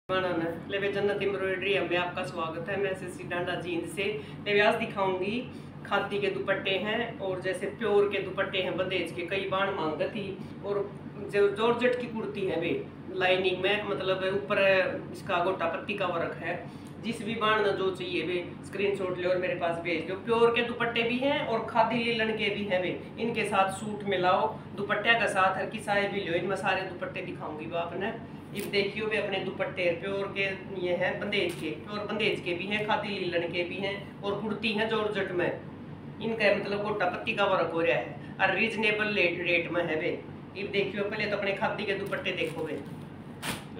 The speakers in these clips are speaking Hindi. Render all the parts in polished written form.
लेवे जन्नत एम्ब्रॉयडरी में आपका स्वागत है। मैं एसएससी डांडा जींद से मैं आज दिखाऊंगी खादी के दुपट्टे हैं और जैसे प्योर के दुपट्टे हैं बंदेज के, कई बार मांग थी। और जो जॉर्जेट की कुर्ती है वे लाइनिंग में, मतलब ऊपर इसका गोटा पत्ती का वर्क है। जिस भी बाण जो चाहिए वे स्क्रीनशॉट ले और मेरे पास भेज दो। प्योर के दुपट्टे भी हैं और खादी लीलन के भी हैं वे। इनके साथ सूट मिलाओ, दुपट्टे के साथ हर की साए भी लो। इनमें सारे दुपट्टे दिखाऊंगी वो आपने। इब देखियो वे अपने दुपट्टे प्योर के ये हैं बंदेज के, प्योर बंदेज के भी हैं, खादी लीलन के भी हैं और कुर्ती है जॉर्जेट में। इनका मतलब गोटा पत्ती का वर्क हो रहा है और रीजनेबल रेट में है वे। इब देखियो पहले तो अपने खादी के दुपट्टे देखो वे,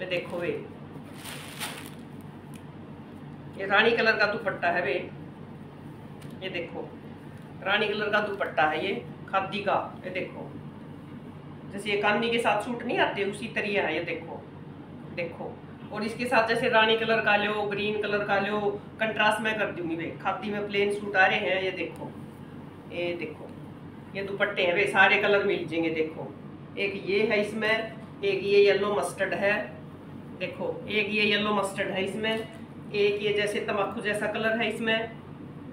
देखो वे ये रानी कलर का दुपट्टा है वे। ये देखो रानी कलर का दुपट्टा है ये खादी का। ये देखो जैसे ये कानी के साथ सूट नहीं आते उसी तरह है। ये देखो देखो और इसके साथ जैसे रानी कलर का लो, ग्रीन कलर का लो, कंट्रास्ट में कर दूंगी वे। खादी में प्लेन सूट आ रहे हैं। ये देखो ये दुपट्टे हैं वे, सारे कलर मिल जाएंगे। देखो एक ये है इसमें, एक ये येलो मस्टर्ड है, देखो एक ये येलो मस्टर्ड है इसमें, एक ये जैसे तम्बाकू जैसा कलर है इसमें।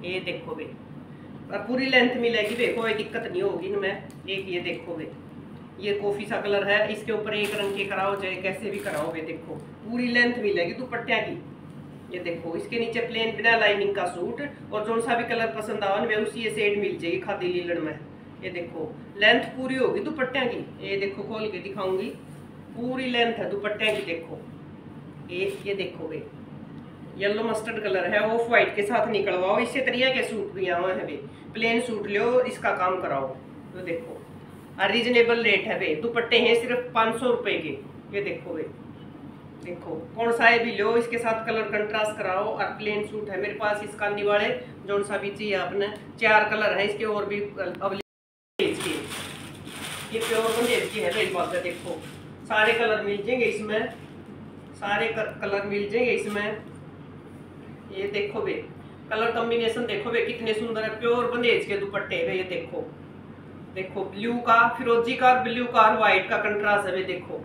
ये देखो वे और पूरी लेंथ मिलेगी वे, कोई दिक्कत नहीं होगी इनमें। एक ये देखो वे ये कॉफी सा कलर है, इसके ऊपर एक रंग के कराओ चाहे कैसे भी कराओ वे। देखो पूरी लेंथ मिलेगी दुपट्टिया की। ये देखो इसके नीचे प्लेन बिना लाइनिंग का सूट और जो सा भी कलर पसंद आओ वे उसी ये शेड मिल जाएगी खादी लीलन में। ये देखो लेंथ पूरी होगी दुपट्टिया की। ये देखो खोल के दिखाऊंगी, पूरी लेंथ है दुपट्टिया की। देखो ये देखो वे येलो मस्टर्ड कलर है, ऑफ वाइट के साथ निकलवाओ। इसी तरह के सूट भी आए हैं वे, प्लेन सूट लो इसका काम कराओ। तो देखो और रीजनेबल रेट है वे। दुपट्टे हैं सिर्फ 500 रुपए के। ये देखो वे, देखो कौन सा है भी लो, इसके साथ कलर कंट्रास्ट कराओ। और प्लेन सूट है मेरे पास इस कानी वाले, जो सा भी चाहिए आपने। 4 कलर है इसके और भी अवेलेबल। ये प्योर बंदेज की है मेरी बात है। देखो सारे कलर मिल जाएंगे इसमें, सारे कलर मिल जाएंगे इसमें। ये देखो वे कलर कॉम्बिनेशन देखो वे कितने सुंदर है। प्योर बंदेज के दुपट्टे वे। ये देखो देखो ब्लू का, फिरोजी का और ब्लू का और व्हाइट का कंट्रास्ट है वे। देखो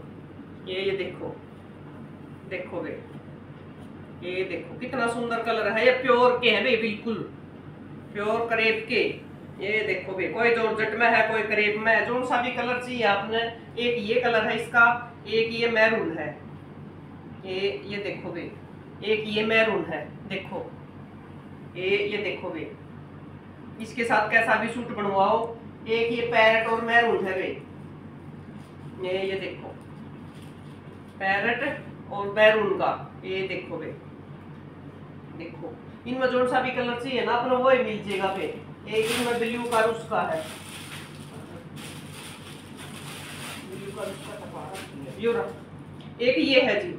ये देखो देखो वे ये देखो कितना सुंदर कलर है। ये प्योर के है वे, बिल्कुल प्योर करेब के। ये देखो वे कोई जॉर्जेट में है कोई करेब में है, जो सा भी कलर चाहिए आपने। एक ये कलर है इसका, एक ये मैरून है। ये देखो वे एक ये मैरून है। देखो ये देखो वे इसके साथ कैसा भी सूट बनवाओ। एक ये पैरेट और मैरून है वे। ये देखो पैरेट और मैरून का। ये देखो वे देखो इनमें जो सा भी कलर चाहिए ना अपना वो ही मिल जाएगा वे। एक इनमें ब्लू का उसका है, ब्लू का उसका एक ये है जी।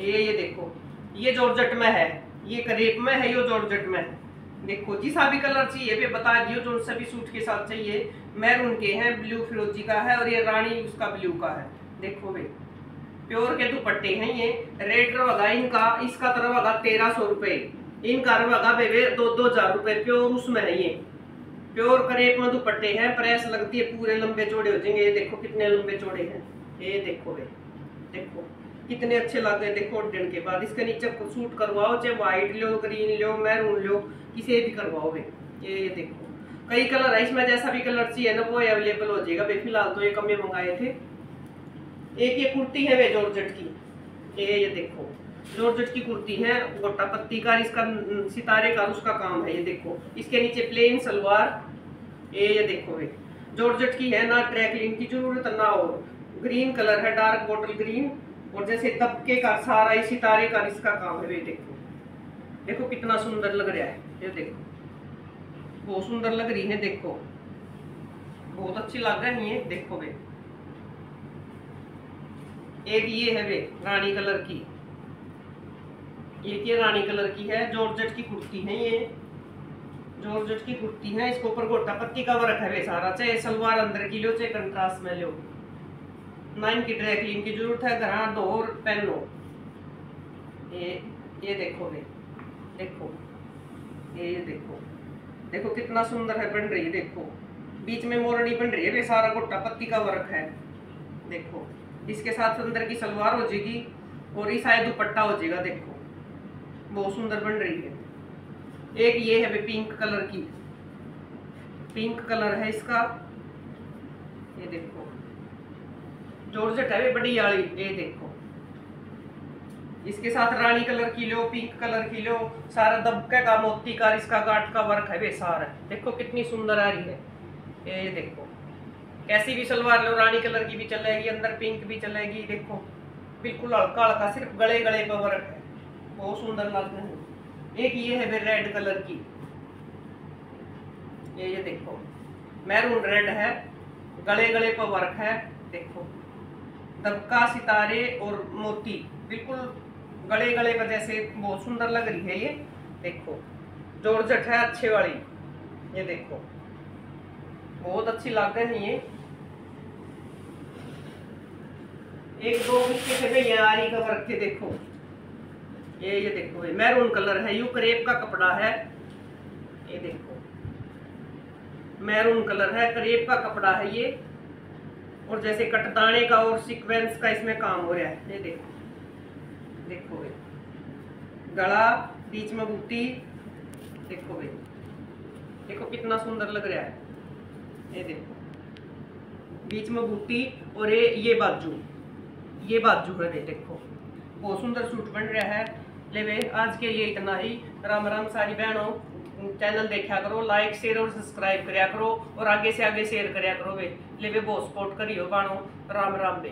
ये देखो ये जॉर्जेट में है, ये करेब में है, ये जॉर्जेट में है। देखो जिसा भी कलर चाहिए वे बता दियो, जो सभी सूट के साथ चाहिए। मैरून के हैं, ब्लू फिरोजी का है और ये रानी उसका ब्लू का है। देखो वे प्योर के दुपट्टे हैं। ये रेट रहेगा इनका, इसका तो रहेगा 1300 रुपए, इनका रहेगा बेबे 2-2000 रुपए। प्योर उसमें है, ये प्योर करेब में दुपट्टे हैं। प्रेस लगती है, पूरे लंबे चौड़े हो जाएंगे। ये देखो कितने लंबे चौड़े हैं। ये देखो वे देखो कितने अच्छे लग रहे। देखो उड्डन के बाद इसके नीचे सूट करवाओ, चाहे व्हाइट लो, ग्रीन लो, मैरून लो, किसी भी करवाओ वे। ये देखो कई कलर है इसमें, जैसा भी कलर चाहिए ना वो अवेलेबल हो जाएगा वे। फिलहाल तो ये कम में मंगाए थे। एक ये कुर्ती है वे जॉर्जेट की। ये देखो जॉर्जेट की कुर्ती है, गोटा पत्ती का, इसका सितारे का उसका काम है। ये देखो इसके नीचे प्लेन सलवार। ये देखो वे जॉर्जेट की है, ना ट्रैकलिंग की जरूरत ना हो। ग्रीन कलर है, डार्क बॉटल ग्रीन, और जैसे तबके का सारा इसी सितारे का इसका काम है। ये देखो देखो कितना सुंदर लग रहा है। ये देखो बहुत सुंदर लग रही है। देखो बहुत अच्छी लग रही है। देखो वे एक ये है वे रानी कलर की, एक ये रानी कलर की है। जॉर्जेट की कुर्ती है, ये जॉर्जेट की कुर्ती है। इसके ऊपर गोटा पत्ती का वर्क है वे सारा, चाहे सलवार अंदर की लो चाहे कंट्रास्ट में लो। ना इनकी ड्राई क्लीन की जरूरत है, घर धो और पहनो। ये देखो वे देखो ये देखो देखो कितना सुंदर है बन रही है। देखो बीच में मोरनी बन रही है वे, सारा गोटा पत्ती का वर्क है। देखो इसके साथ अंदर की सलवार हो जाएगी और इस आए दुपट्टा हो जाएगा, देखो बहुत सुंदर बन रही है। एक ये है भी पिंक कलर की, पिंक कलर है इसका, ये देखो जॉर्जेट है बड़ी वाली, ये देखो इसके साथ रानी कलर की लो, पिंक कलर की लो, सारा दबके का मोती का इसका गांठ का वर्क है वे सारा, देखो कितनी सुंदर आ रही है। ये देखो कैसी भी सलवार लो, रानी कलर की भी चलेगी, अंदर पिंक भी चलेगी, देखो बिल्कुल हल्का हल्का, सिर्फ गले गले पर वर्क है, बहुत सुंदर लगते हैं। एक ये है रेड कलर की, ये देखो मैरून रेड है, गले गले पर वर्क है, देखो दबका सितारे और मोती बिल्कुल गले गले पर जैसे, बहुत सुंदर लग रही है ये, देखो जॉर्जेट है अच्छे वाली, ये देखो बहुत अच्छी लग रही है ये। एक दो इसके थे भाई यारी का वर्क थे, देखो ये देखो ये मैरून कलर है, यू क्रेप का कपड़ा है, ये देखो मैरून कलर है, क्रेप का कपड़ा है ये, और जैसे कटदाने का और सीक्वेंस का इसमें काम हो रहा है, ये देखो देखो ये गला बीच में बूटी, देखो भाई देखो कितना सुंदर लग रहा है, ये देखो बीच में बूटी, और ये बाजू, ये बाजू है, देखो बहुत सुंदर सूट बन रहा है। ले वे आज के लिए इतना ही। राम राम सारी बहनों, चैनल देखा करो, लाइक शेयर और सब्सक्राइब करा करो, और आगे से आगे शेयर करा करो वे। ले वे बहुत सपोर्ट करियो बाणो। राम राम वे।